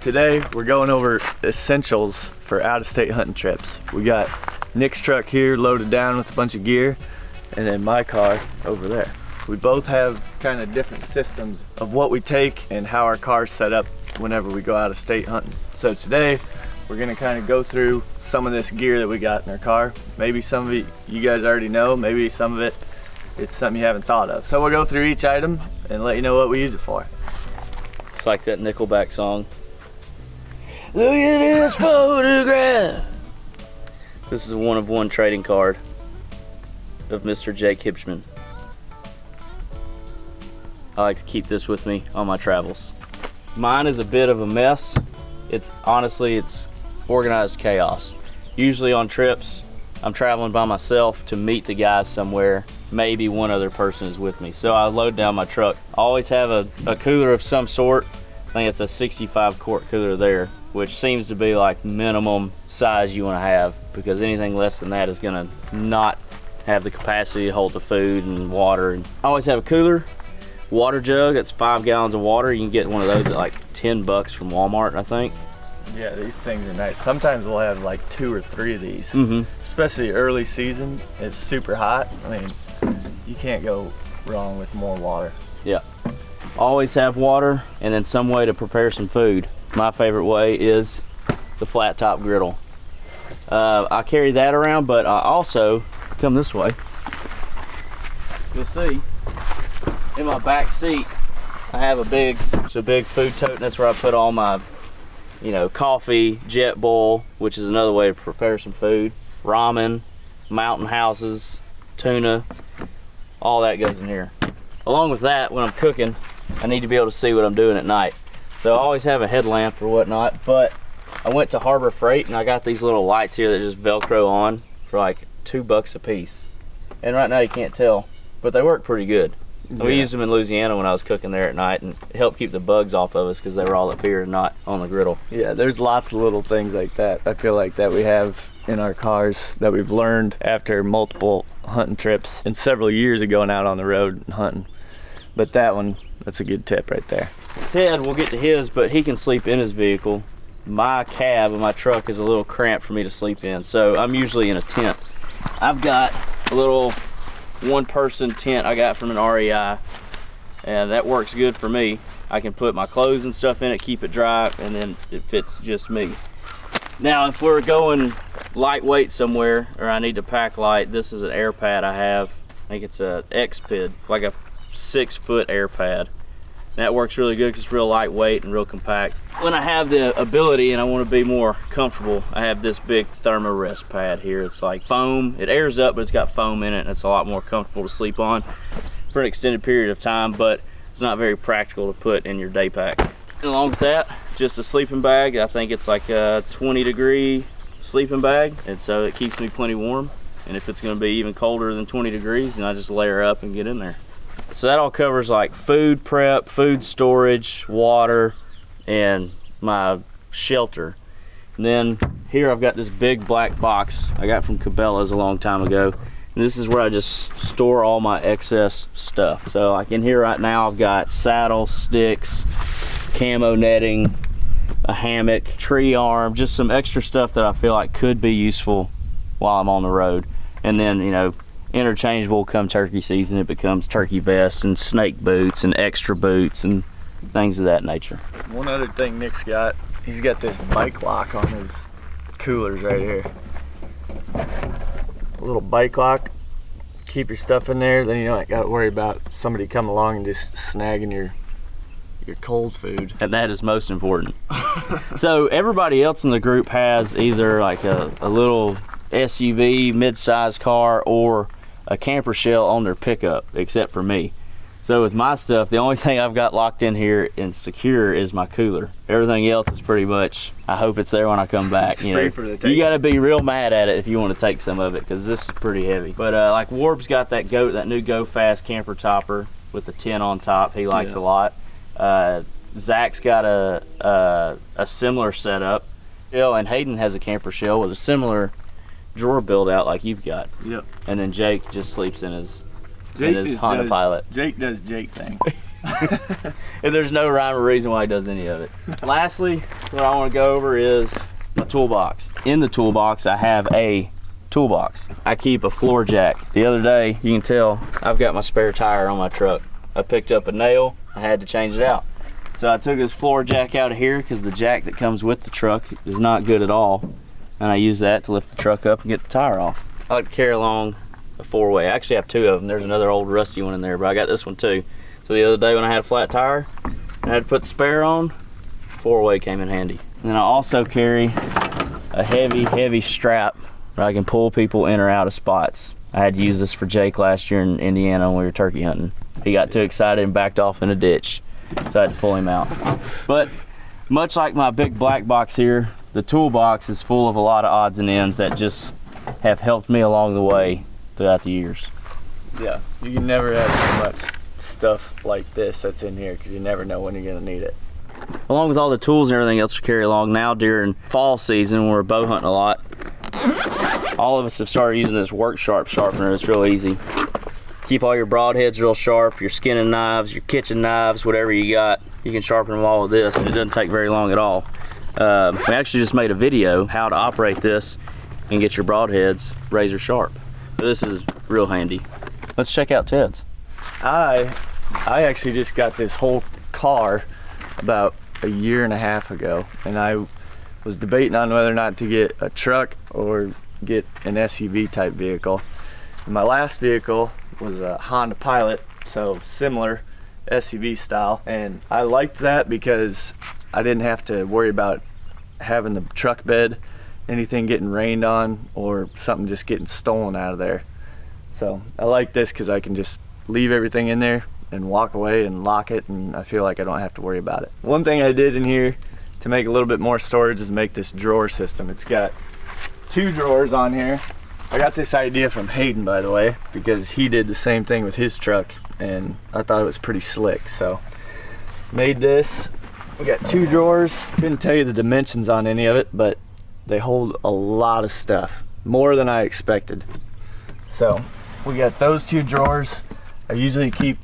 Today we're going over essentials for out-of-state hunting trips. We got Nick's truck here loaded down with a bunch of gear, and then my car over there. We both have kind of different systems of what we take and how our car's set up whenever we go out of state hunting. So today we're gonna kind of go through some of this gear that we got in our car. Maybe some of it you guys already know, maybe some of it it's something you haven't thought of. So we'll go through each item and let you know what we use it for. It's like that Nickelback song. Look at this photograph. This is a one-of-one trading card of Mr. Jake Hipschman. I like to keep this with me on my travels. Mine is a bit of a mess. It's organized chaos. Usually on trips, I'm traveling by myself to meet the guys somewhere. Maybe one other person is with me. So I load down my truck. I always have a cooler of some sort. I think it's a 65 quart cooler there, which seems to be like minimum size you want to have, because anything less than that is gonna not have the capacity to hold the food and water. And I always have a cooler, water jug, that's 5 gallons of water. You can get one of those at like 10 bucks from Walmart, I think. Yeah, these things are nice. Sometimes we'll have like 2 or 3 of these, especially early season. It's super hot. I mean, you can't go wrong with more water. Yeah. Always have water and then some way to prepare some food. My favorite way is the flat top griddle. I carry that around, but I also come this way. You'll see in my back seat I have a big food tote, and that's where I put all my coffee, jet boil, which is another way to prepare some food, ramen, mountain houses, tuna, all that goes in here. Along with that, when I'm cooking, I need to be able to see what I'm doing at night. So I always have a headlamp or whatnot, but I went to Harbor Freight and I got these little lights here that just Velcro on for like $2 a piece. And right now you can't tell, but they work pretty good. Yeah. We used them in Louisiana when I was cooking there at night, and it helped keep the bugs off of us because they were all up here and not on the griddle. Yeah, there's lots of little things like that. I feel like that we have in our cars that we've learned after multiple hunting trips and several years of going out on the road and hunting. But that's a good tip right there. Ted will get to his, but he can sleep in his vehicle. My cab of my truck is a little cramped for me to sleep in, so I'm usually in a tent. I've got a little one-person tent I got from an REI, and that works good for me. I can put my clothes and stuff in it, keep it dry, and then it fits just me. Now, if we're going lightweight somewhere, or I need to pack light, this is an air pad I have. I think it's a X-Pid, like a 6-foot air pad. That works really good because it's real lightweight and real compact. When I have the ability and I want to be more comfortable, I have this big Thermarest pad here. It's like foam. It airs up, but it's got foam in it, and it's a lot more comfortable to sleep on for an extended period of time, but it's not very practical to put in your day pack. And along with that, just a sleeping bag. I think it's like a 20-degree sleeping bag, and so it keeps me plenty warm. And if it's going to be even colder than 20 degrees, then I just layer up and get in there. So that all covers like food prep, food storage, water, and my shelter. And then here I've got this big black box I got from Cabela's a long time ago. And this is where I just store all my excess stuff. So like in here right now, I've got saddle, sticks, camo netting, a hammock, tree arm, just some extra stuff that I feel like could be useful while I'm on the road. And then, interchangeable come turkey season, it becomes turkey vests and snake boots and extra boots and things of that nature. One other thing Nick's got, he's got this bike lock on his coolers right here. A little bike lock, keep your stuff in there, then you don't got to worry about somebody coming along and just snagging your cold food. And that is most important. So everybody else in the group has either like a little SUV, mid-sized car, or a camper shell on their pickup, except for me. So with my stuff, the only thing I've got locked in here and secure is my cooler. Everything else is pretty much, I hope it's there when I come back. You got to be real mad at it if you want to take some of it, because this is pretty heavy. But like Warb's got that new Go Fast camper topper with the 10 on top. He likes a lot. Zach's got a similar setup. And Hayden has a camper shell with a similar drawer build out like you've got. Yep. And then Jake just sleeps in his Honda Pilot. Jake does Jake things. And there's no rhyme or reason why he does any of it. Lastly, what I want to go over is my toolbox. In the toolbox, I have a toolbox. I keep a floor jack. The other day, you can tell, I've got my spare tire on my truck. I picked up a nail, I had to change it out. So I took this floor jack out of here because the jack that comes with the truck is not good at all. And I use that to lift the truck up and get the tire off. I like to carry along a 4-way. I actually have 2 of them. There's another old rusty one in there, but I got this one too. So the other day when I had a flat tire and I had to put the spare on, 4-way came in handy. And then I also carry a heavy strap that I can pull people in or out of spots. I had to use this for Jake last year in Indiana when we were turkey hunting. He got too excited and backed off in a ditch, so I had to pull him out. But much like my big black box here, the toolbox is full of a lot of odds and ends that just have helped me along the way throughout the years. Yeah, you can never have too much stuff like this that's in here because you never know when you're gonna need it. Along with all the tools and everything else we carry along now during fall season when we're bow hunting a lot, all of us have started using this work sharp sharpener. It's real easy. Keep all your broadheads real sharp, your skinning knives, your kitchen knives, whatever you got, you can sharpen them all with this, and it doesn't take very long at all. We actually just made a video how to operate this and get your broadheads razor sharp. This is real handy. Let's check out Ted's. I actually just got this whole car about a year and a half ago, and I was debating on whether or not to get a truck or get an SUV type vehicle. And my last vehicle was a Honda Pilot, so similar SUV style, and I liked that because I didn't have to worry about having the truck bed, anything getting rained on, or something just getting stolen out of there. So I like this because I can just leave everything in there and walk away and lock it, and I feel like I don't have to worry about it. One thing I did in here to make a little bit more storage is make this drawer system. It's got 2 drawers on here. I got this idea from Hayden, by the way, because he did the same thing with his truck and I thought it was pretty slick. So made this. We got 2 drawers. Couldn't tell you the dimensions on any of it, but they hold a lot of stuff, more than I expected. So we got those 2 drawers. I usually keep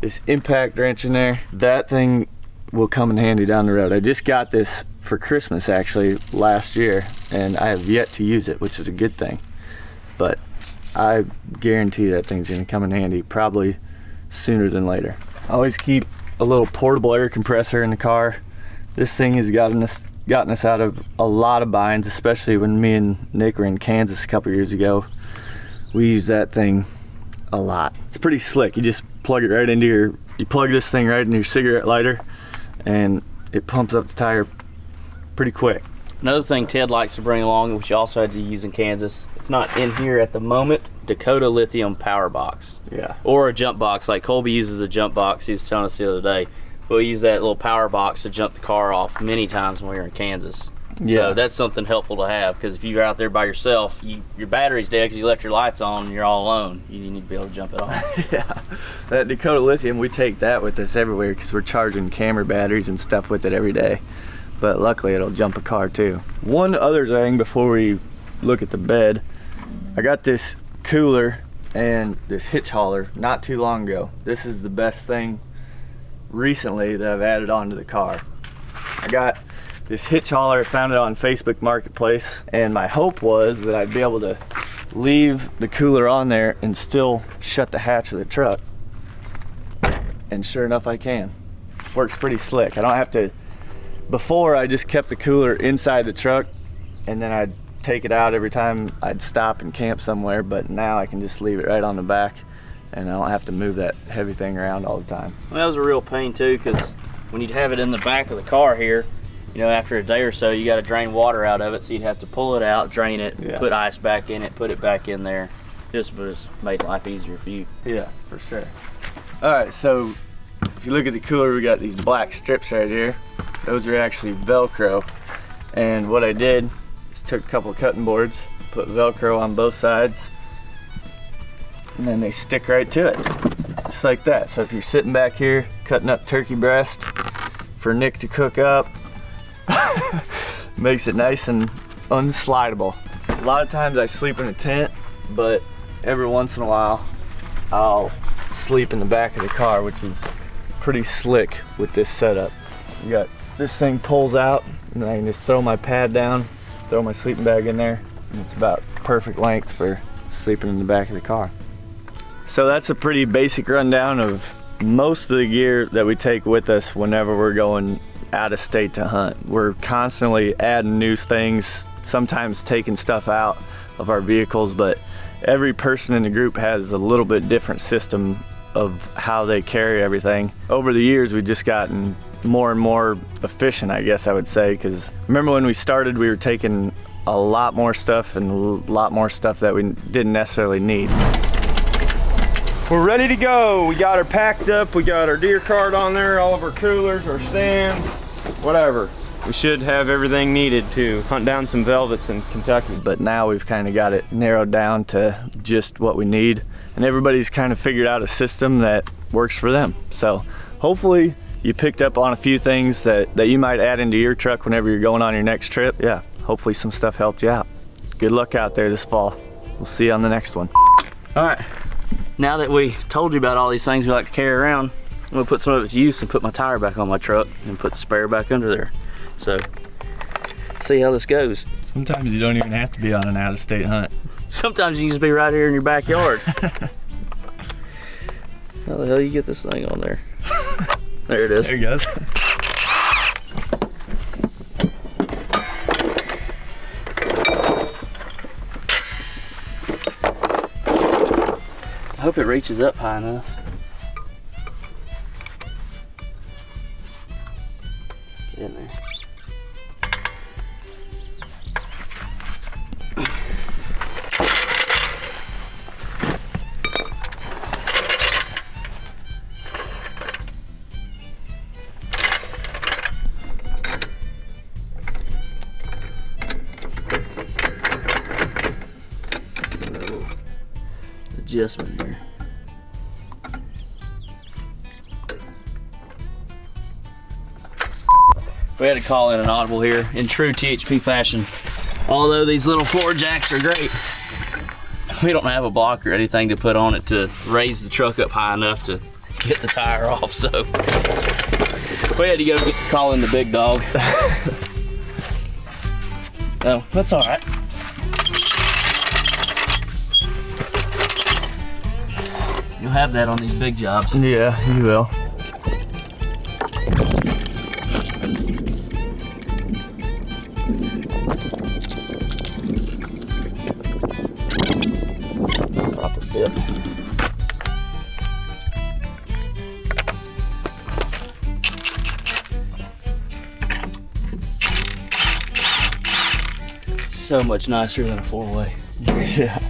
this impact wrench in there. That thing will come in handy down the road. I just got this for Christmas actually last year, and I have yet to use it, which is a good thing. But I guarantee that thing's gonna come in handy probably sooner than later. I always keep a little portable air compressor in the car. This thing has gotten us out of a lot of binds, especially when me and Nick were in Kansas a couple years ago. We use that thing a lot. It's pretty slick. You just plug it right into you plug this thing right into your cigarette lighter, and it pumps up the tire pretty quick. Another thing Ted likes to bring along, which you also had to use in Kansas, it's not in here at the moment, Dakota lithium power box. Yeah. Or a jump box, like Colby uses a jump box, he was telling us the other day. We'll use that little power box to jump the car off many times when we were in Kansas. Yeah. So that's something helpful to have, because if you're out there by yourself, your battery's dead because you left your lights on and you're all alone. You need to be able to jump it off. Yeah, that Dakota lithium, we take that with us everywhere because we're charging camera batteries and stuff with it every day. But luckily it'll jump a car too. One other thing before we look at the bed, I got this cooler and this hitch hauler not too long ago. This is the best thing recently that I've added onto the car. I got this hitch hauler, I found it on Facebook Marketplace, and my hope was that I'd be able to leave the cooler on there and still shut the hatch of the truck. And sure enough, I can. Works pretty slick. I don't have to. Before, I just kept the cooler inside the truck and then I'd take it out every time I'd stop and camp somewhere, but now I can just leave it right on the back and I don't have to move that heavy thing around all the time. Well, that was a real pain too, because when you'd have it in the back of the car here, you know, after a day or so, you got to drain water out of it, so you'd have to pull it out, drain it, Yeah. put ice back in it, put it back in there. Just made life easier for you. Yeah, for sure. All right, so if you look at the cooler, we got these black strips right here. Those are actually Velcro. And what I did is took a couple of cutting boards, put Velcro on both sides, and then they stick right to it, just like that. So if you're sitting back here cutting up turkey breast for Nick to cook up, makes it nice and unslidable. A lot of times I sleep in a tent, but every once in a while I'll sleep in the back of the car, which is pretty slick with this setup. You got this thing pulls out, and I can just throw my pad down, throw my sleeping bag in there, and it's about perfect length for sleeping in the back of the car. So that's a pretty basic rundown of most of the gear that we take with us whenever we're going out of state to hunt. We're constantly adding new things, sometimes taking stuff out of our vehicles, but every person in the group has a little bit different system of how they carry everything. Over the years, we've just gotten more and more efficient, I guess I would say, because remember when we started, we were taking a lot more stuff and a lot more stuff that we didn't necessarily need. We're ready to go. We got her packed up. We got our deer cart on there, all of our coolers, our stands, whatever. We should have everything needed to hunt down some velvets in Kentucky. But now we've kind of got it narrowed down to just what we need, and everybody's kind of figured out a system that works for them. So hopefully you picked up on a few things that you might add into your truck whenever you're going on your next trip. Yeah, hopefully some stuff helped you out. Good luck out there this fall. We'll see you on the next one. All right, now that we told you about all these things we like to carry around, I'm gonna put some of it to use and put my tire back on my truck and put the spare back under there. So, see how this goes. Sometimes you don't even have to be on an out-of-state hunt. Sometimes you can just be right here in your backyard. How the hell you get this thing on there? There it is. There it goes. I hope it reaches up high enough. Get in there. Adjustment here. We had to call in an audible here in true THP fashion. Although these little floor jacks are great, we don't have a block or anything to put on it to raise the truck up high enough to get the tire off, so we had to go call in the big dog. Oh, that's all right. You'll have that on these big jobs. Yeah, you will. Proper fit. So much nicer than a four-way. Yeah.